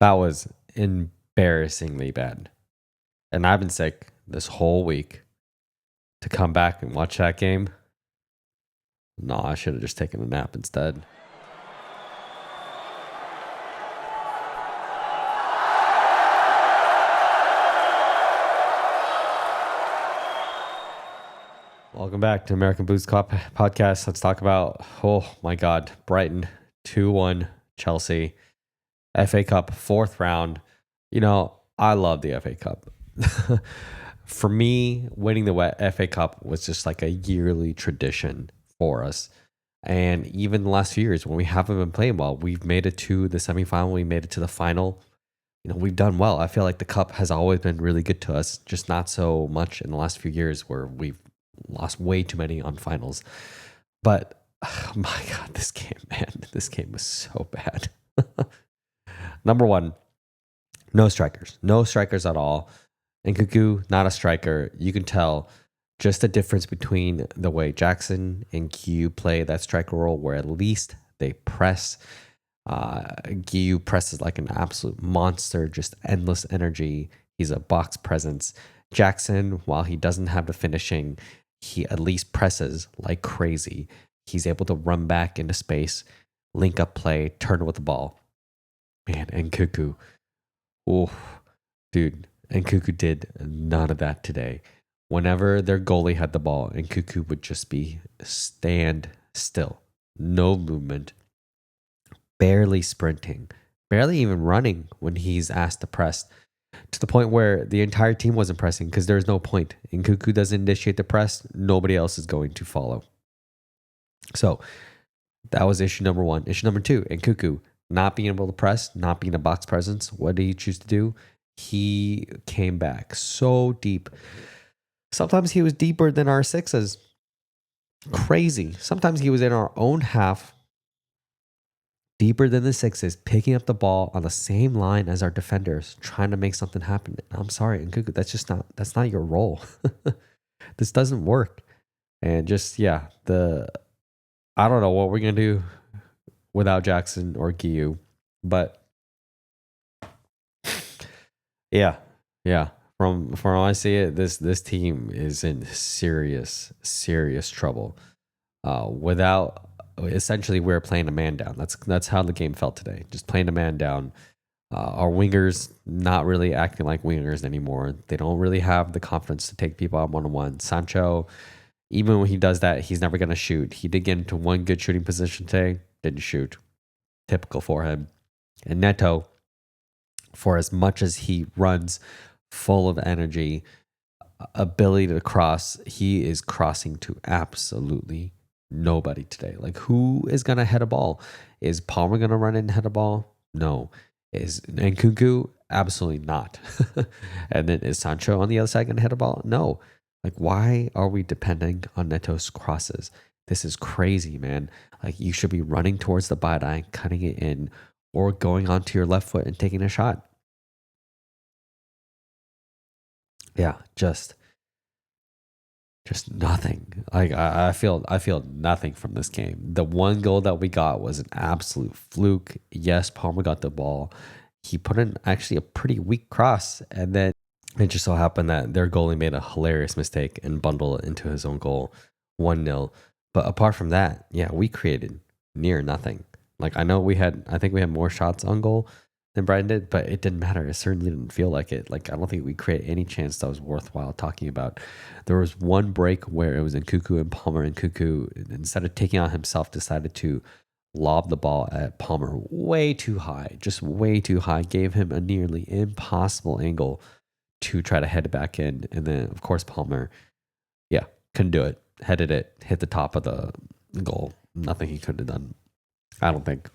That was embarrassingly bad. And I've been sick this whole week. To come back and watch that game, no, I should have just taken a nap instead. Welcome back to American Boots Podcast. Let's talk about, oh my God, Brighton 2-1 Chelsea. FA Cup, fourth round. You know, I love the FA Cup. For me, winning the FA Cup was just like a yearly tradition for us. And even the last few years, when we haven't been playing well, we've made it to the semifinal, we made it to the final. You know, we've done well. I feel like the cup has always been really good to us, just not so much in the last few years where we've lost way too many on finals. But oh my God, this game was so bad. Number one, no strikers at all. And Nkunku, not a striker. You can tell just the difference between the way Jackson and Q play that striker role, where at least they press. Gu presses like an absolute monster, just endless energy. He's a box presence. Jackson, while he doesn't have the finishing, he at least presses like crazy. He's able to run back into space, link up play, turn with the ball. Man, and Nkunku. Oh, dude. And Nkunku did none of that today. Whenever their goalie had the ball, Nkunku would just be stand still. No movement. Barely sprinting. Barely even running when he's asked to press. To the point where the entire team wasn't pressing because there's no point. Nkunku doesn't initiate the press. Nobody else is going to follow. So that was issue number one. Issue number two, Nkunku not being able to press, not being a box presence. What did he choose to do? He came back so deep. Sometimes he was deeper than our sixes. Crazy. Sometimes he was in our own half, deeper than the sixes, picking up the ball on the same line as our defenders, trying to make something happen. I'm sorry, Nkunku, that's not your role. This doesn't work. And just, yeah, I don't know what we're going to do without Jackson or Guiu, but yeah. From how I see it, this team is in serious trouble. Without essentially, we're playing a man down. That's how the game felt today. Just playing a man down. Our wingers not really acting like wingers anymore. They don't really have the confidence to take people out one-on-one. Sancho, even when he does that, he's never going to shoot. He did get into one good shooting position today. Didn't shoot. Typical for him. And Neto, for as much as he runs full of energy, ability to cross, he is crossing to absolutely nobody today. Like, who is going to head a ball? Is Palmer going to run in and head a ball? No. Is Nkunku? Absolutely not. And then is Sancho on the other side going to head a ball? No. Like, why are we depending on Neto's crosses? This is crazy, man. Like, you should be running towards the byline, cutting it in, or going onto your left foot and taking a shot. Yeah, just nothing. Like, I feel nothing from this game. The one goal that we got was an absolute fluke. Yes, Palmer got the ball. He put in actually a pretty weak cross, and then it just so happened that their goalie made a hilarious mistake and bundled it into his own goal, 1-0. But apart from that, yeah, we created near nothing. Like, I think we had more shots on goal than Brighton did, but it didn't matter. It certainly didn't feel like it. Like, I don't think we create any chance that was worthwhile talking about. There was one break where it was Nkunku and Palmer, and Nkunku, instead of taking on himself, decided to lob the ball at Palmer way too high, just way too high, gave him a nearly impossible angle to try to head it back in. And then, of course, Palmer, yeah, couldn't do it. Headed it, hit the top of the goal. Nothing he could have done, I don't think.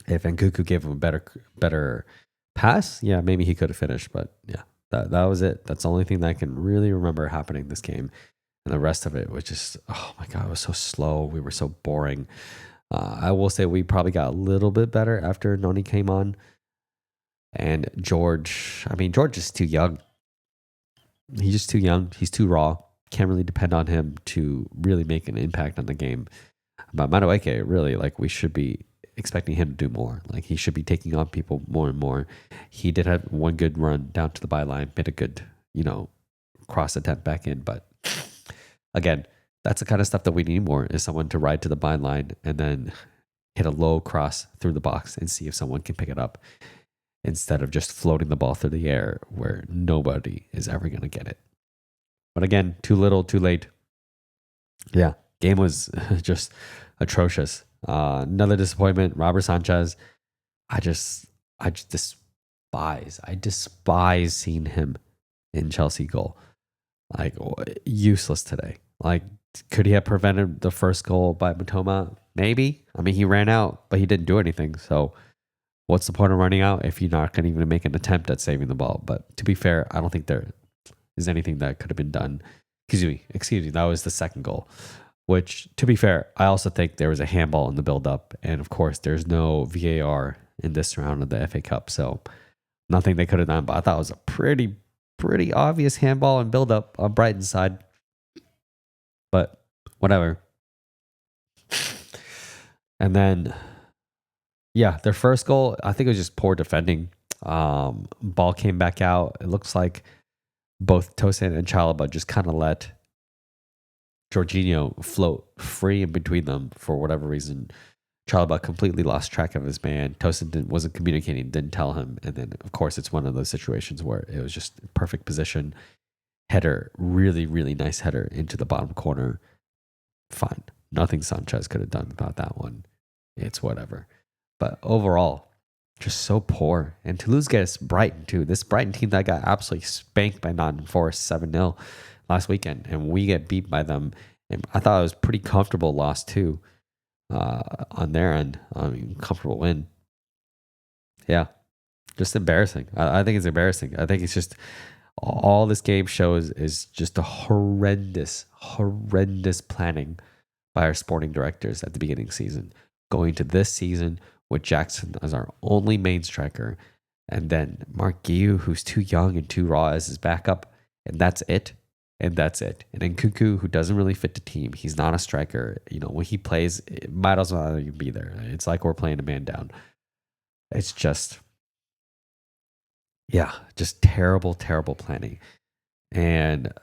If Nkunku gave him a better pass, yeah, maybe he could have finished. But yeah, that was it. That's the only thing that I can really remember happening this game. And the rest of it was just, oh my God, it was so slow. We were so boring. I will say we probably got a little bit better after Noni came on. And George is too young. He's just too young. He's too raw. Can't really depend on him to really make an impact on the game. But Madueke, really, like, we should be expecting him to do more. Like he should be taking on people more and more. He did have one good run down to the byline, made a good, cross attempt back in. But again, that's the kind of stuff that we need more, is someone to ride to the byline and then hit a low cross through the box and see if someone can pick it up, instead of just floating the ball through the air where nobody is ever going to get it. But again, too little, too late. Yeah, game was just atrocious. Another disappointment, Robert Sanchez. I just despise seeing him in Chelsea goal. Like, useless today. Like, could he have prevented the first goal by Matoma? Maybe. I mean, he ran out, but he didn't do anything. So what's the point of running out if you're not going to even make an attempt at saving the ball? But to be fair, I don't think there is anything that could have been done. Excuse me, that was the second goal. Which, to be fair, I also think there was a handball in the build-up. And of course, there's no VAR in this round of the FA Cup. So nothing they could have done. But I thought it was a pretty obvious handball and build-up on Brighton's side. But whatever. And then, yeah, their first goal, I think it was just poor defending. Ball came back out. It looks like both Tosin and Chalobah just kind of let Jorginho float free in between them for whatever reason. Chalobah completely lost track of his man. Tosin wasn't communicating, didn't tell him. And then, of course, it's one of those situations where it was just perfect position. Header, really, really nice header into the bottom corner. Fine. Nothing Sanchez could have done about that one. It's whatever. But overall, just so poor. And to lose against Brighton, too. This Brighton team that got absolutely spanked by Nottingham Forest 7-0 last weekend. And we get beat by them. And I thought it was a pretty comfortable loss, too, on their end. I mean, comfortable win. Yeah. Just embarrassing. I think it's embarrassing. I think it's just all this game shows is just a horrendous planning by our sporting directors at the beginning of the season. Going to this season with Jackson as our only main striker, and then Mark Guiu, who's too young and too raw, as his backup, and that's it. And then Cuckoo, who doesn't really fit the team. He's not a striker. When he plays, it might as well not even be there. It's like we're playing a man down. It's just, yeah, just terrible planning. And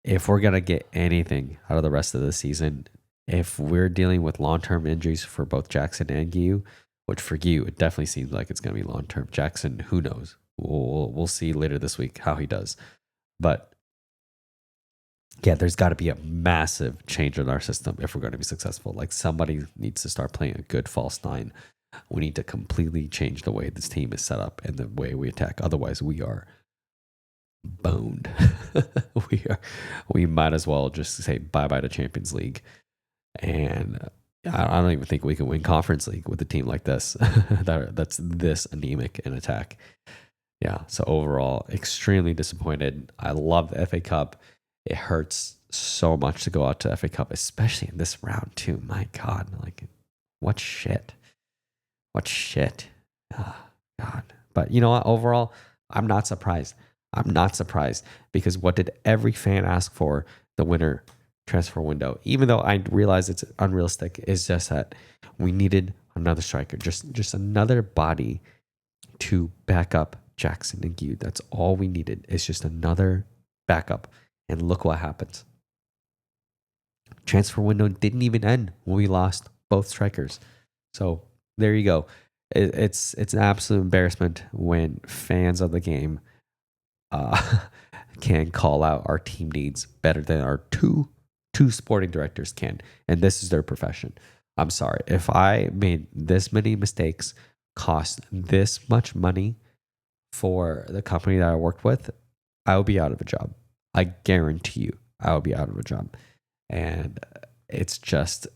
if we're going to get anything out of the rest of the season, if we're dealing with long-term injuries for both Jackson and Guiu, which for Guiu, it definitely seems like it's going to be long-term. Jackson, who knows? We'll see later this week how he does. But yeah, there's got to be a massive change in our system if we're going to be successful. Like, somebody needs to start playing a good false nine. We need to completely change the way this team is set up and the way we attack. Otherwise, we are boned. We might as well just say bye-bye to Champions League. And I don't even think we can win Conference League with a team like this that's this anemic in attack. Yeah, so overall, extremely disappointed. I love the FA Cup. It hurts so much to go out to FA Cup, especially in this round too. My God, like, what shit. Oh, God. But you know what? Overall, I'm not surprised. Because what did every fan ask for the winter transfer window? Even though I realize it's unrealistic, is just that we needed another striker, just another body to back up Jackson and Guiu. That's all we needed. It's just another backup. And look what happens. Transfer window didn't even end when we lost both strikers. So there you go. It's an absolute embarrassment when fans of the game can call out our team needs better than our two sporting directors can. And this is their profession. I'm sorry. If I made this many mistakes, cost this much money for the company that I worked with, I would be out of a job. I guarantee you I will be out of a job. And it's just,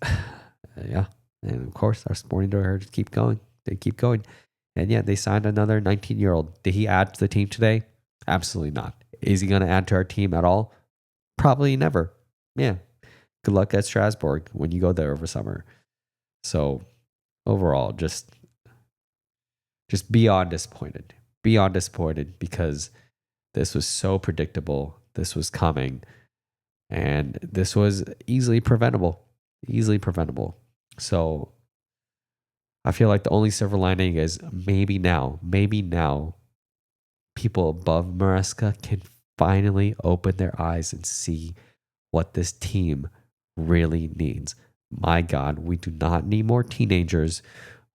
yeah. And of course, our sporting directors keep going. They keep going. And yeah, they signed another 19-year-old. Did he add to the team today? Absolutely not. Is he going to add to our team at all? Probably never. Yeah. Good luck at Strasbourg when you go there over summer. So overall, just beyond disappointed. Beyond disappointed because this was so predictable. This was coming. And this was easily preventable. So I feel like the only silver lining is maybe now, people above Maresca can finally open their eyes and see what this team really needs. My God, we do not need more teenagers.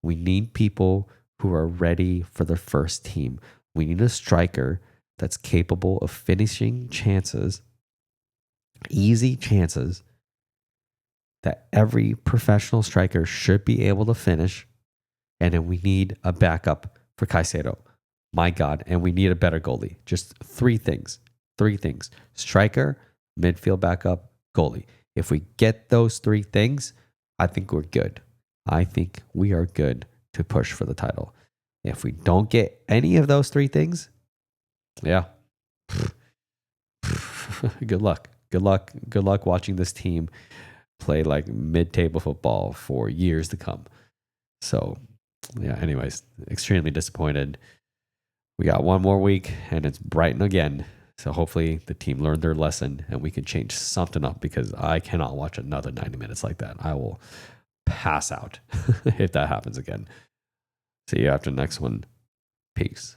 We need people who are ready for their first team. We need a striker that's capable of finishing chances, easy chances that every professional striker should be able to finish. And then we need a backup for Caicedo. My God. And we need a better goalie. Just three things. Three things. Striker, midfield backup, goalie. If we get those three things, I think we're good. I think we are good to push for the title. If we don't get any of those three things, yeah. Good luck. Good luck. Good luck watching this team play like mid-table football for years to come. So, yeah, anyways, extremely disappointed. We got one more week and it's Brighton again. So hopefully the team learned their lesson and we can change something up, because I cannot watch another 90 minutes like that. I will pass out if that happens again. See you after the next one. Peace.